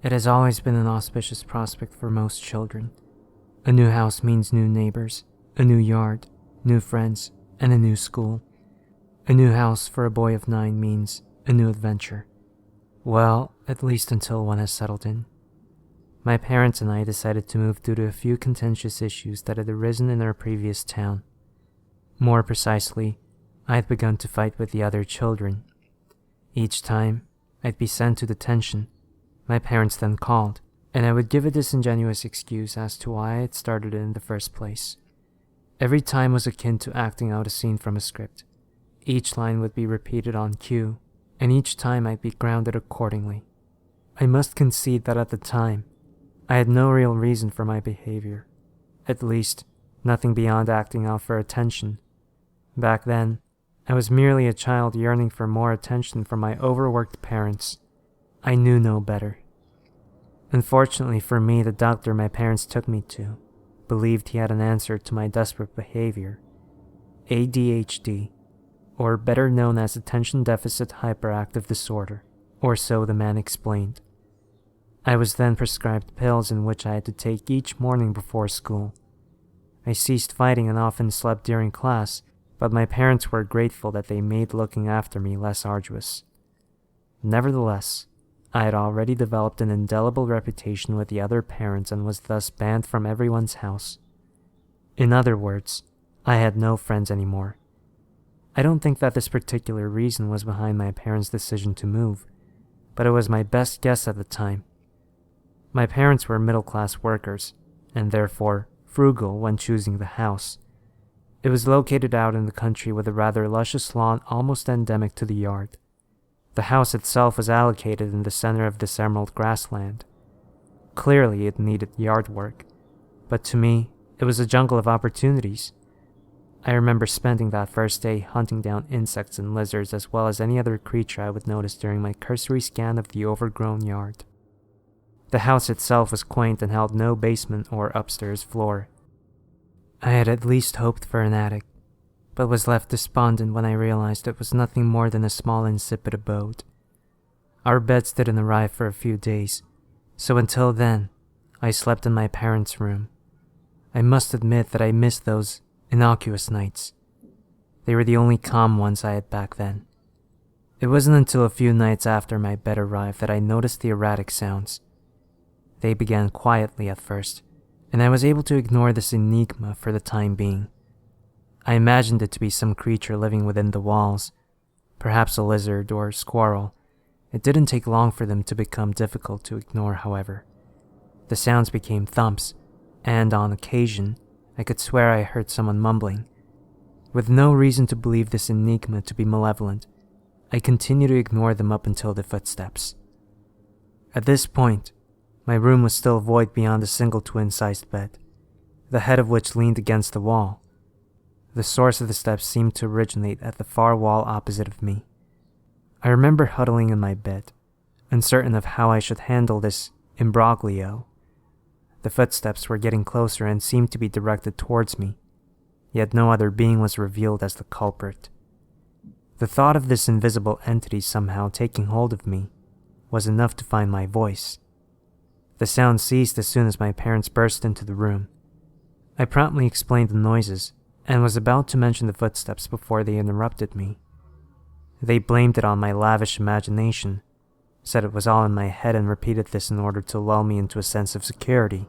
It has always been an auspicious prospect for most children. A new house means new neighbors, a new yard, new friends, and a new school. A new house for a boy of 9 means a new adventure. Well, at least until one has settled in. My parents and I decided to move due to a few contentious issues that had arisen in our previous town. More precisely, I had begun to fight with the other children. Each time, I'd be sent to detention. My parents then called, and I would give a disingenuous excuse as to why I had started it in the first place. Every time was akin to acting out a scene from a script. Each line would be repeated on cue, and each time I'd be grounded accordingly. I must concede that at the time, I had no real reason for my behavior. At least, nothing beyond acting out for attention. Back then, I was merely a child yearning for more attention from my overworked parents. I knew no better. Unfortunately for me, the doctor my parents took me to believed he had an answer to my desperate behavior. ADHD, or better known as Attention Deficit Hyperactive Disorder, or so the man explained. I was then prescribed pills in which I had to take each morning before school. I ceased fighting and often slept during class, but my parents were grateful that they made looking after me less arduous. Nevertheless, I had already developed an indelible reputation with the other parents and was thus banned from everyone's house. In other words, I had no friends anymore. I don't think that this particular reason was behind my parents' decision to move, but it was my best guess at the time. My parents were middle-class workers, and therefore frugal when choosing the house. It was located out in the country with a rather luscious lawn almost endemic to the yard. The house itself was allocated in the center of this emerald grassland. Clearly it needed yard work, but to me, it was a jungle of opportunities. I remember spending that first day hunting down insects and lizards as well as any other creature I would notice during my cursory scan of the overgrown yard. The house itself was quaint and held no basement or upstairs floor. I had at least hoped for an attic, but was left despondent when I realized it was nothing more than a small insipid abode. Our beds didn't arrive for a few days, so until then, I slept in my parents' room. I must admit that I missed those innocuous nights. They were the only calm ones I had back then. It wasn't until a few nights after my bed arrived that I noticed the erratic sounds. They began quietly at first, and I was able to ignore this enigma for the time being. I imagined it to be some creature living within the walls, perhaps a lizard or squirrel. It didn't take long for them to become difficult to ignore, however. The sounds became thumps, and on occasion, I could swear I heard someone mumbling. With no reason to believe this enigma to be malevolent, I continued to ignore them up until the footsteps. At this point, my room was still void beyond a single twin-sized bed, the head of which leaned against the wall. The source of the steps seemed to originate at the far wall opposite of me. I remember huddling in my bed, uncertain of how I should handle this imbroglio. The footsteps were getting closer and seemed to be directed towards me, yet no other being was revealed as the culprit. The thought of this invisible entity somehow taking hold of me was enough to find my voice. The sound ceased as soon as my parents burst into the room. I promptly explained the noises, and was about to mention the footsteps before they interrupted me. They blamed it on my lavish imagination, said it was all in my head and repeated this in order to lull me into a sense of security.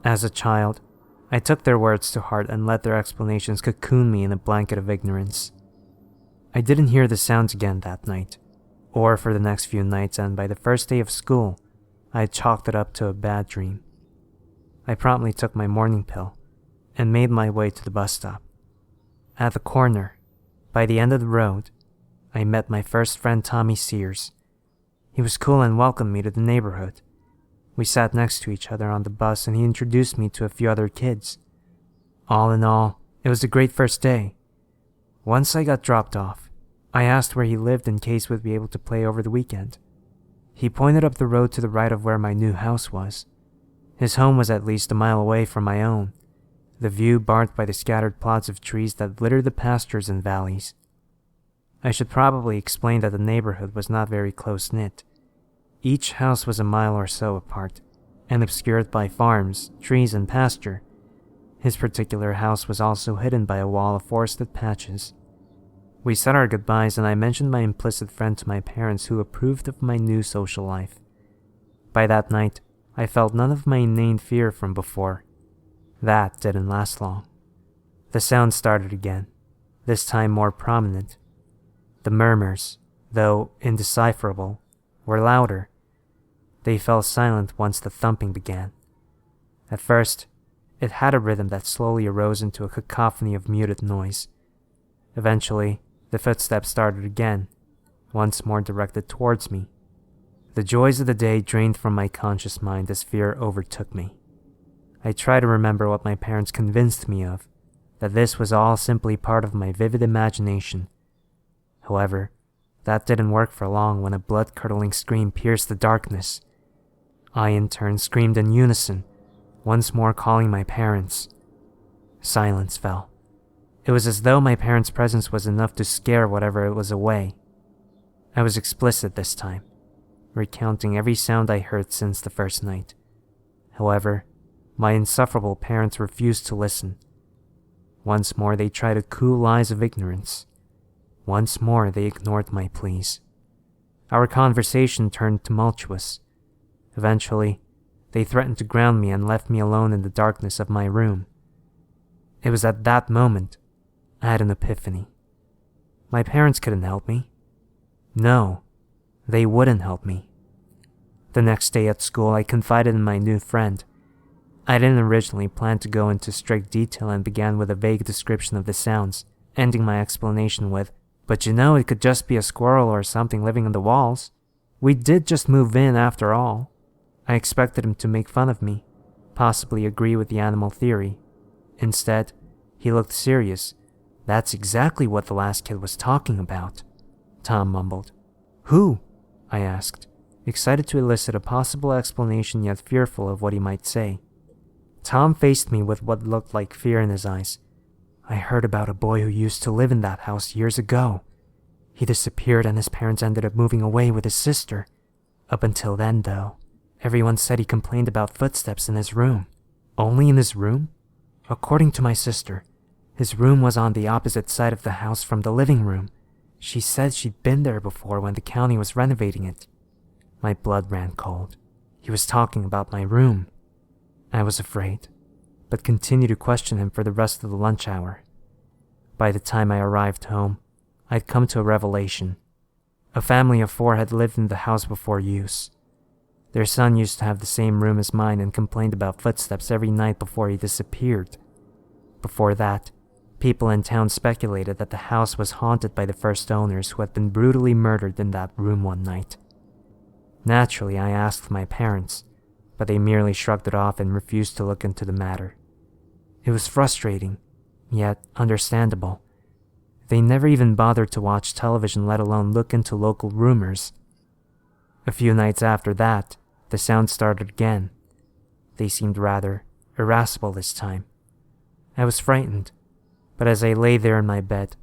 As a child, I took their words to heart and let their explanations cocoon me in a blanket of ignorance. I didn't hear the sounds again that night, or for the next few nights, and by the first day of school, I had chalked it up to a bad dream. I promptly took my morning pill and made my way to the bus stop. At the corner, by the end of the road, I met my first friend Tommy Sears. He was cool and welcomed me to the neighborhood. We sat next to each other on the bus and he introduced me to a few other kids. All in all, it was a great first day. Once I got dropped off, I asked where he lived in case we'd be able to play over the weekend. He pointed up the road to the right of where my new house was. His home was at least a mile away from my own, the view barred by the scattered plots of trees that littered the pastures and valleys. I should probably explain that the neighborhood was not very close-knit. Each house was a mile or so apart, and obscured by farms, trees, and pasture. His particular house was also hidden by a wall of forested patches. We said our goodbyes, and I mentioned my implicit friend to my parents, who approved of my new social life. By that night, I felt none of my inane fear from before. That didn't last long. The sound started again, this time more prominent. The murmurs, though indecipherable, were louder. They fell silent once the thumping began. At first, it had a rhythm that slowly arose into a cacophony of muted noise. Eventually, the footsteps started again, once more directed towards me. The joys of the day drained from my conscious mind as fear overtook me. I tried to remember what my parents convinced me of, that this was all simply part of my vivid imagination. However, that didn't work for long when a blood-curdling scream pierced the darkness. I in turn screamed in unison, once more calling my parents. Silence fell. It was as though my parents' presence was enough to scare whatever it was away. I was explicit this time, recounting every sound I heard since the first night. However, my insufferable parents refused to listen. Once more they tried to cool lies of ignorance. Once more they ignored my pleas. Our conversation turned tumultuous. Eventually, they threatened to ground me and left me alone in the darkness of my room. It was at that moment I had an epiphany. My parents couldn't help me. No, they wouldn't help me. The next day at school, I confided in my new friend. I didn't originally plan to go into strict detail and began with a vague description of the sounds, ending my explanation with, "But you know, it could just be a squirrel or something living in the walls. We did just move in after all." I expected him to make fun of me, possibly agree with the animal theory. Instead, he looked serious. "That's exactly what the last kid was talking about," Tom mumbled. "Who?" I asked, excited to elicit a possible explanation yet fearful of what he might say. Tom faced me with what looked like fear in his eyes. "I heard about a boy who used to live in that house years ago. He disappeared and his parents ended up moving away with his sister. Up until then, though, everyone said he complained about footsteps in his room." "Only in his room?" "According to my sister, his room was on the opposite side of the house from the living room. She said she'd been there before when the county was renovating it." My blood ran cold. He was talking about my room. I was afraid, but continued to question him for the rest of the lunch hour. By the time I arrived home, I'd come to a revelation. A family of 4 had lived in the house before use. Their son used to have the same room as mine and complained about footsteps every night before he disappeared. Before that, people in town speculated that the house was haunted by the first owners who had been brutally murdered in that room one night. Naturally, I asked my parents, but they merely shrugged it off and refused to look into the matter. It was frustrating, yet understandable. They never even bothered to watch television, let alone look into local rumors. A few nights after that, the sound started again. They seemed rather irascible this time. I was frightened, but as I lay there in my bed,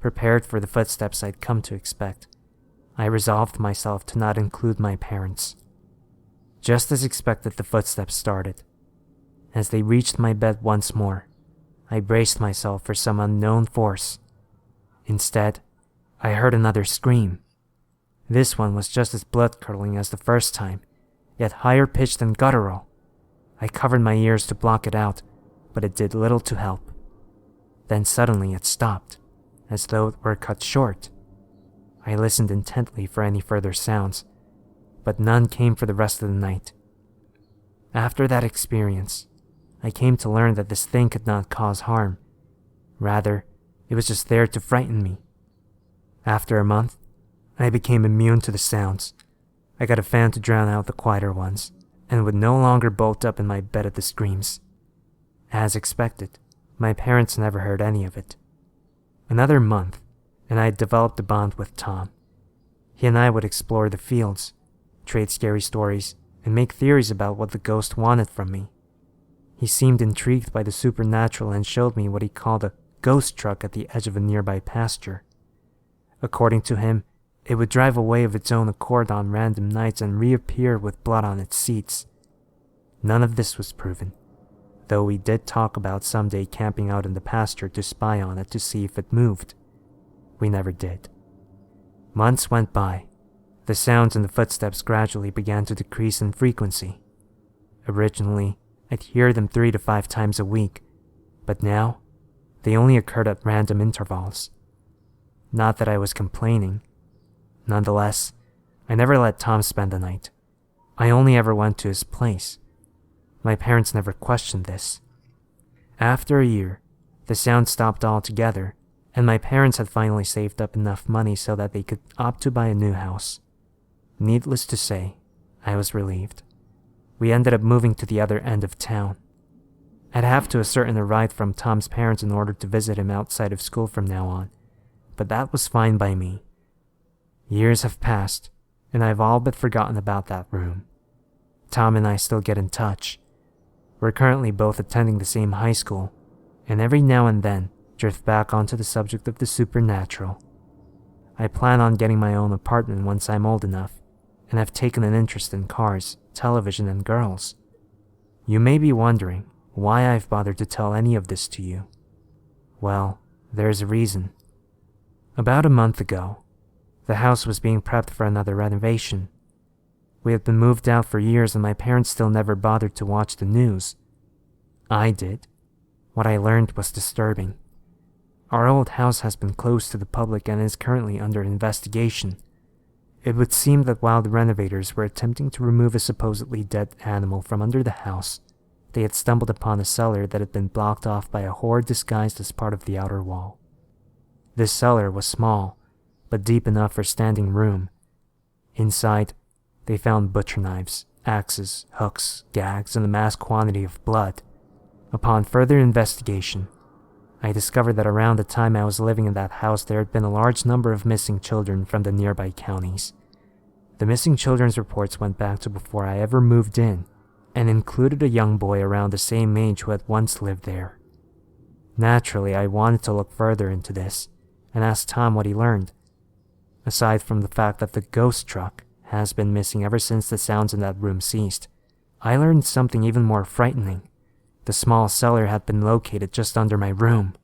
prepared for the footsteps I'd come to expect, I resolved myself to not include my parents. Just as expected, the footsteps started. As they reached my bed once more, I braced myself for some unknown force. Instead, I heard another scream. This one was just as blood-curdling as the first time, yet higher pitched and guttural. I covered my ears to block it out, but it did little to help. Then suddenly it stopped, as though it were cut short. I listened intently for any further sounds, but none came for the rest of the night. After that experience, I came to learn that this thing could not cause harm. Rather, it was just there to frighten me. After a month, I became immune to the sounds. I got a fan to drown out the quieter ones, and would no longer bolt up in my bed at the screams. As expected, my parents never heard any of it. Another month, and I had developed a bond with Tom. He and I would explore the fields, trade scary stories, and make theories about what the ghost wanted from me. He seemed intrigued by the supernatural and showed me what he called a ghost truck at the edge of a nearby pasture. According to him, It would drive away of its own accord on random nights and reappear with blood on its seats. None of this was proven, though we did talk about someday camping out in the pasture to spy on it to see if it moved. We never did. Months went by. The sounds and the footsteps gradually began to decrease in frequency. Originally, I'd hear them 3 to 5 times a week, but now, they only occurred at random intervals. Not that I was complaining. Nonetheless, I never let Tom spend the night. I only ever went to his place. My parents never questioned this. After a year, the sound stopped altogether, and my parents had finally saved up enough money so that they could opt to buy a new house. Needless to say, I was relieved. We ended up moving to the other end of town. I'd have to ascertain a ride from Tom's parents in order to visit him outside of school from now on, but that was fine by me. Years have passed, and I've all but forgotten about that room. Tom and I still get in touch. We're currently both attending the same high school, and every now and then drift back onto the subject of the supernatural. I plan on getting my own apartment once I'm old enough, and I've taken an interest in cars, television, and girls. You may be wondering why I've bothered to tell any of this to you. Well, there's a reason. About a month ago, the house was being prepped for another renovation. We had been moved out for years and my parents still never bothered to watch the news. I did. What I learned was disturbing. Our old house has been closed to the public and is currently under investigation. It would seem that while the renovators were attempting to remove a supposedly dead animal from under the house, they had stumbled upon a cellar that had been blocked off by a hoard disguised as part of the outer wall. This cellar was small, but deep enough for standing room. Inside, they found butcher knives, axes, hooks, gags, and a mass quantity of blood. Upon further investigation, I discovered that around the time I was living in that house there had been a large number of missing children from the nearby counties. The missing children's reports went back to before I ever moved in, and included a young boy around the same age who had once lived there. Naturally, I wanted to look further into this, and asked Tom what he learned. Aside from the fact that the ghost truck has been missing ever since the sounds in that room ceased, I learned something even more frightening. The small cellar had been located just under my room.